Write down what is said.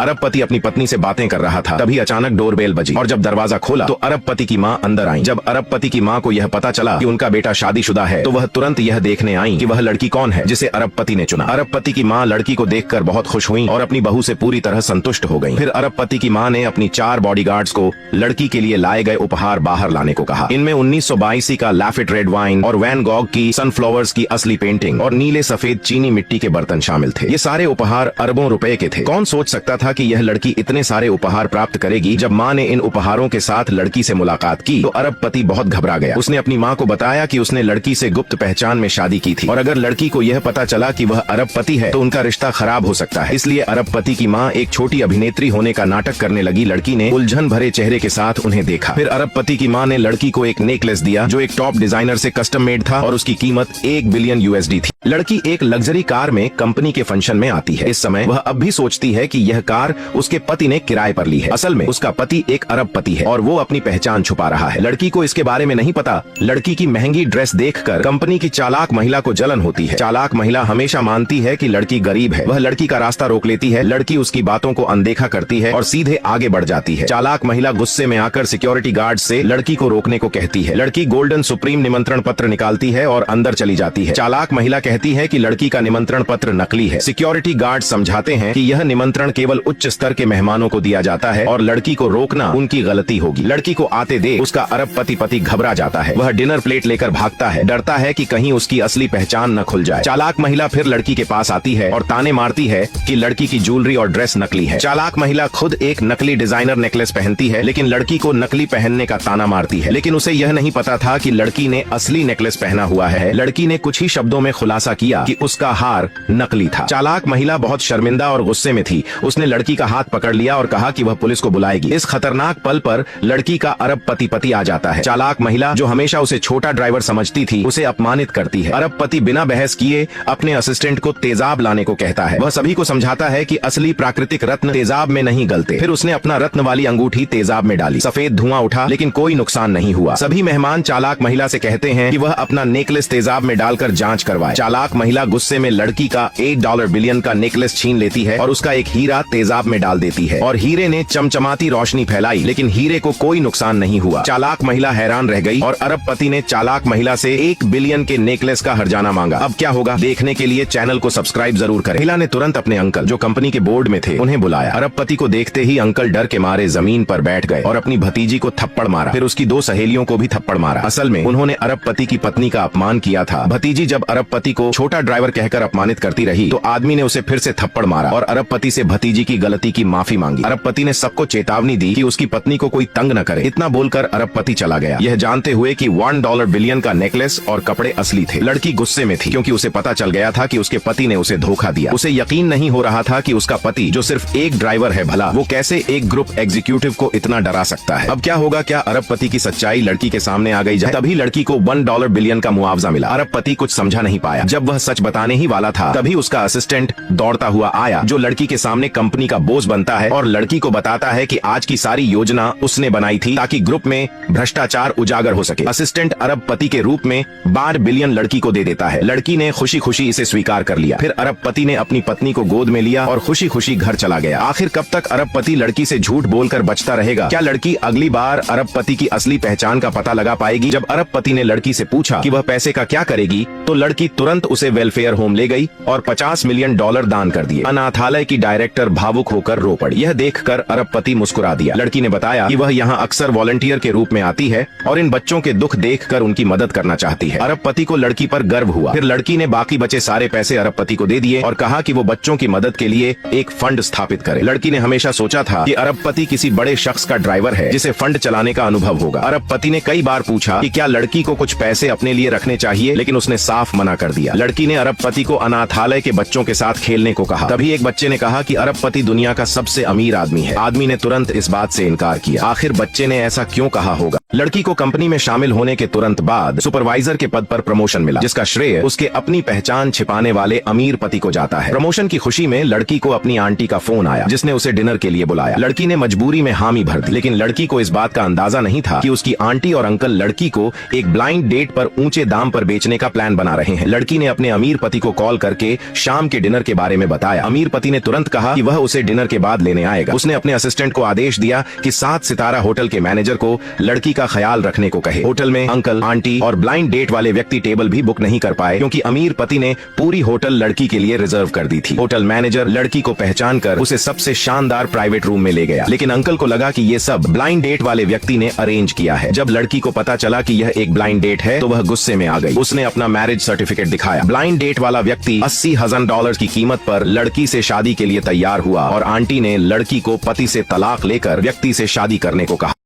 अरबपति अपनी पत्नी से बातें कर रहा था, तभी अचानक डोरबेल बजी और जब दरवाजा खोला तो अरबपति की माँ अंदर आई। जब अरबपति की माँ को यह पता चला कि उनका बेटा शादीशुदा है तो वह तुरंत यह देखने आई कि वह लड़की कौन है जिसे अरबपति ने चुना। अरबपति की माँ लड़की को देखकर बहुत खुश हुई और अपनी बहू से पूरी तरह संतुष्ट हो गयी। फिर अरबपति की माँ ने अपनी 4 बॉडीगार्ड्स को लड़की के लिए लाए गए उपहार बाहर लाने को कहा। इनमें 1982 का लैफिट रेड वाइन और वैन गॉग की सनफ्लावर्स की असली पेंटिंग और नीले सफेद चीनी मिट्टी के बर्तन शामिल थे। ये सारे उपहार अरबों रुपए के थे। कौन सोच सकता था कि यह लड़की इतने सारे उपहार प्राप्त करेगी। जब माँ ने इन उपहारों के साथ लड़की से मुलाकात की तो अरबपति बहुत घबरा गया। उसने अपनी माँ को बताया कि उसने लड़की से गुप्त पहचान में शादी की थी और अगर लड़की को यह पता चला कि वह अरबपति है तो उनका रिश्ता खराब हो सकता है। इसलिए अरबपति की माँ एक छोटी अभिनेत्री होने का नाटक करने लगी। लड़की ने उलझन भरे चेहरे के साथ उन्हें देखा। फिर अरबपति की माँ ने लड़की को एक नेकलेस दिया जो एक टॉप डिजाइनर से कस्टम मेड था और उसकी कीमत 1 बिलियन USD थी। लड़की एक लग्जरी कार में कंपनी के फंक्शन में आती है। इस समय वह अब भी सोचती है कि यह कार उसके पति ने किराए पर ली है। असल में उसका पति एक अरबपति है और वो अपनी पहचान छुपा रहा है। लड़की को इसके बारे में नहीं पता। लड़की की महंगी ड्रेस देखकर कंपनी की चालाक महिला को जलन होती है। चालाक महिला हमेशा मानती है कि लड़की गरीब है। वह लड़की का रास्ता रोक लेती है। लड़की उसकी बातों को अनदेखा करती है और सीधे आगे बढ़ जाती है। चालाक महिला गुस्से में आकर सिक्योरिटी गार्ड से लड़की को रोकने को कहती है। लड़की गोल्डन सुप्रीम निमंत्रण पत्र निकालती है और अंदर चली जाती है। चालाक महिला कहती है कि लड़की का निमंत्रण पत्र नकली है। सिक्योरिटी गार्ड समझाते हैं कि यह निमंत्रण केवल उच्च स्तर के मेहमानों को दिया जाता है और लड़की को रोकना उनकी गलती होगी। लड़की को आते देख उसका अरबपति पति घबरा जाता है। वह डिनर प्लेट लेकर भागता है, डरता है कि कहीं उसकी असली पहचान न खुल जाए। चालाक महिला फिर लड़की के पास आती है और ताने मारती है कि लड़की की ज्वेलरी और ड्रेस नकली है। चालाक महिला खुद एक नकली डिजाइनर नेकलेस पहनती है लेकिन लड़की को नकली पहनने का ताना मारती है। लेकिन उसे यह नहीं पता था कि लड़की ने असली नेकलेस पहना हुआ है। लड़की ने कुछ ही शब्दों में खुलासा किया कि उसका हार नकली था। चालाक महिला बहुत शर्मिंदा और गुस्से में थी। उसने लड़की का हाथ पकड़ लिया और कहा कि वह पुलिस को बुलाएगी। इस खतरनाक पल पर लड़की का अरबपति पति आ जाता है। चालाक महिला जो हमेशा उसे छोटा ड्राइवर समझती थी उसे अपमानित करती है। अरबपति बिना बहस किए अपने असिस्टेंट को तेजाब लाने को कहता है। वह सभी को समझाता है कि असली प्राकृतिक रत्न तेजाब में नहीं गलते। फिर उसने अपना रत्न वाली अंगूठी तेजाब में डाली। सफेद धुआं उठा लेकिन कोई नुकसान नहीं हुआ। सभी मेहमान चालाक महिला से कहते हैं कि वह अपना नेकलेस तेजाब में डालकर जांच करवाए। चालाक महिला गुस्से में लड़की का $8 बिलियन का नेकलेस छीन लेती है और उसका एक हीरा तेजाब में डाल देती है और हीरे ने चमचमाती रोशनी फैलाई लेकिन हीरे को कोई नुकसान नहीं हुआ। चालाक महिला हैरान रह गई और अरबपति ने चालाक महिला से 1 बिलियन के नेकलेस का हर्जाना मांगा। अब क्या होगा देखने के लिए चैनल को सब्सक्राइब जरूर करें। महिला ने तुरंत अपने अंकल जो कंपनी के बोर्ड में थे उन्हें बुलाया। अरबपति को देखते ही अंकल डर के मारे जमीन पर बैठ गए और अपनी भतीजी को थप्पड़ मारा। फिर उसकी 2 सहेलियों को भी थप्पड़ मारा। असल में उन्होंने अरबपति की पत्नी का अपमान किया था। भतीजी जब अरबपति को छोटा ड्राइवर कहकर अपमानित करती रही तो आदमी ने उसे फिर से थप्पड़ मारा और अरबपति से भतीजी की गलती की माफी मांगी। अरबपति ने सबको चेतावनी दी कि उसकी पत्नी को कोई तंग न करे। इतना बोलकर अरबपति चला गया, यह जानते हुए कि $1 बिलियन का नेकलेस और कपड़े असली थे। लड़की गुस्से में थी क्योंकि उसे पता चल गया था कि उसके पति ने उसे धोखा दिया। उसे यकीन नहीं हो रहा था कि उसका पति जो सिर्फ एक ड्राइवर है भला वो कैसे एक ग्रुप एग्जीक्यूटिव को इतना डरा सकता है। अब क्या होगा, क्या अरबपति की सच्चाई लड़की के सामने आ गई? तभी लड़की को $1 बिलियन का मुआवजा मिला। अरबपति कुछ समझा नहीं पाया। जब वह सच बताने ही वाला था तभी उसका असिस्टेंट दौड़ता हुआ आया जो लड़की के सामने कंपनी का बोस बनता है और लड़की को बताता है कि आज की सारी योजना उसने बनाई थी ताकि ग्रुप में भ्रष्टाचार उजागर हो सके। असिस्टेंट अरबपति के रूप में 12 बिलियन लड़की को दे देता है। लड़की ने खुशी खुशी इसे स्वीकार कर लिया। फिर अरबपति ने अपनी पत्नी को गोद में लिया और खुशी खुशी घर चला गया। आखिर कब तक अरबपति लड़की से झूठ बोलकर बचता रहेगा? क्या लड़की अगली बार अरबपति की असली पहचान का पता लगा पाएगी? जब अरबपति ने लड़की से पूछा कि वह पैसे का क्या करेगी तो लड़की तुरंत उसे वेलफेयर होम ले गई और $50 मिलियन दान कर दिए। अनाथालय की डायरेक्टर भावुक होकर रो पड़ी। यह देखकर अरबपति मुस्कुरा दिया। लड़की ने बताया कि वह यहाँ अक्सर वॉलंटियर के रूप में आती है और इन बच्चों के दुख देखकर उनकी मदद करना चाहती है। अरबपति को लड़की पर गर्व हुआ। फिर लड़की ने बाकी बचे सारे पैसे अरबपति को दे दिए और कहा कि वो बच्चों की मदद के लिए एक फंड स्थापित करे। लड़की ने हमेशा सोचा था कि अरबपति किसी बड़े शख्स का ड्राइवर है जिसे फंड चलाने का अनुभव होगा। अरबपति ने कई बार पूछा कि क्या लड़की को कुछ पैसे अपने लिए रखने चाहिए लेकिन उसने साफ मना कर दिया। लड़की ने अरबपति को अनाथालय के बच्चों के साथ खेलने को कहा। तभी एक बच्चे ने कहा कि अरबपति दुनिया का सबसे अमीर आदमी है। आदमी ने तुरंत इस बात से इनकार किया। आखिर बच्चे ने ऐसा क्यों कहा होगा? लड़की को कंपनी में शामिल होने के तुरंत बाद सुपरवाइजर के पद पर प्रमोशन मिला, जिसका श्रेय उसके अपनी पहचान छिपाने वाले अमीर पति को जाता है। प्रमोशन की खुशी में लड़की को अपनी आंटी का फोन आया, जिसने उसे डिनर के लिए बुलाया। लड़की ने मजबूरी में हामी भर दी, लेकिन लड़की को इस बात का अंदाजा नहीं था कि उसकी आंटी और अंकल लड़की को एक ब्लाइंड डेट पर ऊंचे दाम पर बेचने का प्लान बना रहे हैं। लड़की ने अपने अमीर पति को कॉल करके शाम के डिनर के बारे में बताया। अमीर पति ने तुरंत कहा कि वह उसे डिनर के बाद लेने आएगा। उसने अपने असिस्टेंट को आदेश दिया कि 7 सितारा होटल के मैनेजर को लड़की का ख्याल रखने को कहे। होटल में अंकल, आंटी और ब्लाइंड डेट वाले व्यक्ति टेबल भी बुक नहीं कर पाए, क्योंकि अमीर पति ने पूरी होटल लड़की के लिए रिजर्व कर दी थी। होटल मैनेजर लड़की को पहचान कर उसे सबसे शानदार प्राइवेट रूम में ले गया, लेकिन अंकल को लगा कि ये सब ब्लाइंड डेट वाले व्यक्ति ने अरेंज किया है। जब लड़की को पता चला कि यह एक ब्लाइंड डेट है तो वह गुस्से में आ गई। उसने अपना मैरिज सर्टिफिकेट दिखाया। ब्लाइंड डेट वाला व्यक्ति $80,000 की कीमत पर लड़की से शादी के लिए तैयार हुआ और आंटी ने लड़की को पति से तलाक लेकर व्यक्ति से शादी करने को कहा।